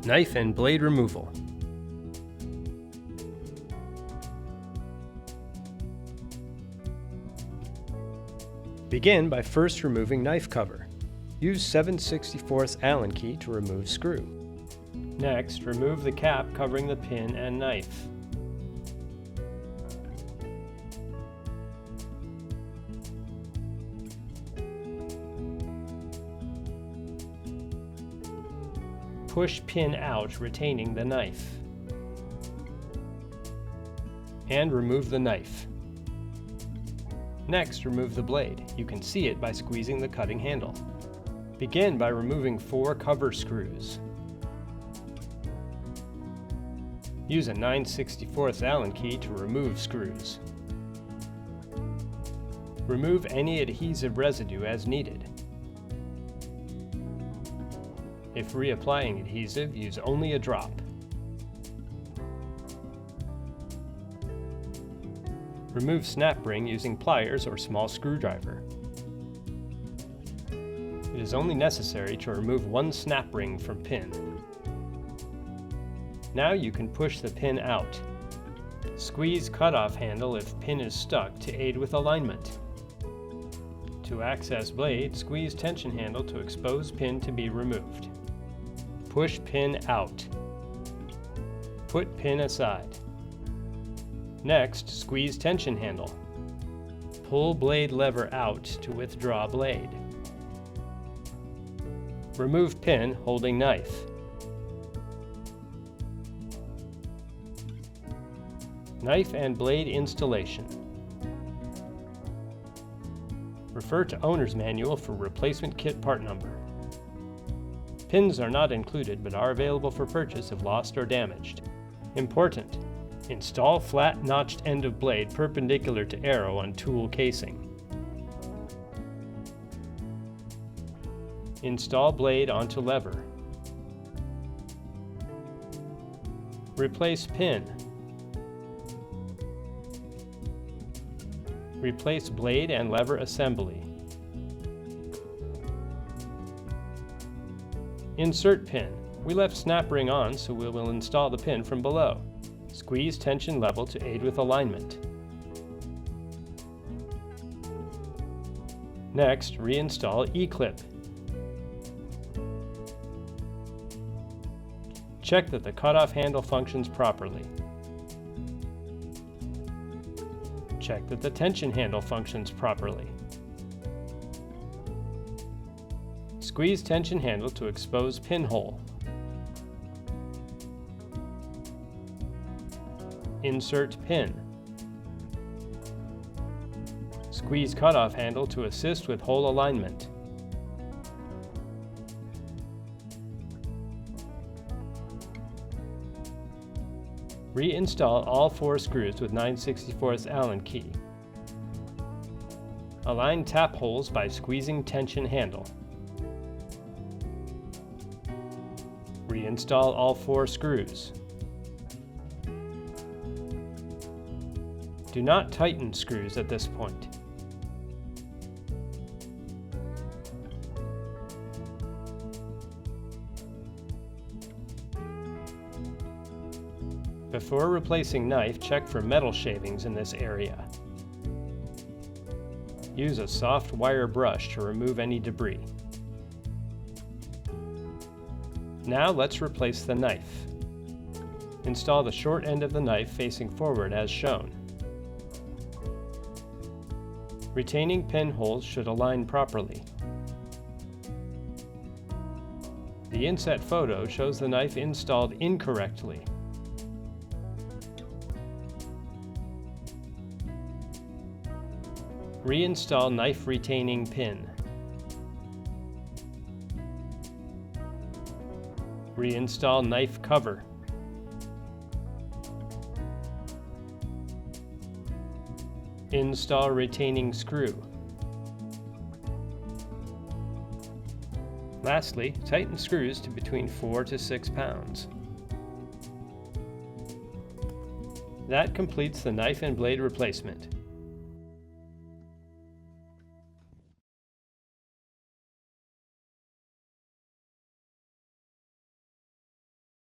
Knife and blade removal. Begin by first removing knife cover. Use 7/64 Allen key to remove screw. Next, remove the cap covering the pin and knife. Push pin out, retaining the knife. And remove the knife. Next, remove the blade. You can see it by squeezing the cutting handle. Begin by removing 4 cover screws. Use a 9/64 Allen key to remove screws. Remove any adhesive residue as needed. If reapplying adhesive, use only a drop. Remove snap ring using pliers or small screwdriver. It is only necessary to remove 1 snap ring from pin. Now you can push the pin out. Squeeze cutoff handle if pin is stuck to aid with alignment. To access blade, squeeze tension handle to expose pin to be removed. Push pin out. Put pin aside. Next, squeeze tension handle. Pull blade lever out to withdraw blade. Remove pin holding knife. Knife and blade installation. Refer to owner's manual for replacement kit part number. Pins are not included but are available for purchase if lost or damaged. Important: install flat notched end of blade perpendicular to arrow on tool casing. Install blade onto lever. Replace pin. Replace blade and lever assembly. Insert pin. We left snap ring on, so we will install the pin from below. Squeeze tension level to aid with alignment. Next, reinstall E-clip. Check that the cutoff handle functions properly. Check that the tension handle functions properly. Squeeze tension handle to expose pinhole. Insert pin. Squeeze cutoff handle to assist with hole alignment. Reinstall all 4 screws with 9/64 Allen key. Align tap holes by squeezing tension handle. Reinstall all 4 screws. Do not tighten screws at this point. Before replacing knife, check for metal shavings in this area. Use a soft wire brush to remove any debris. Now let's replace the knife. Install the short end of the knife facing forward as shown. Retaining pin holes should align properly. The inset photo shows the knife installed incorrectly. Reinstall knife retaining pin. Reinstall knife cover. Install retaining screw. Lastly, tighten screws to between 4 to 6 pounds. That completes the knife and blade replacement.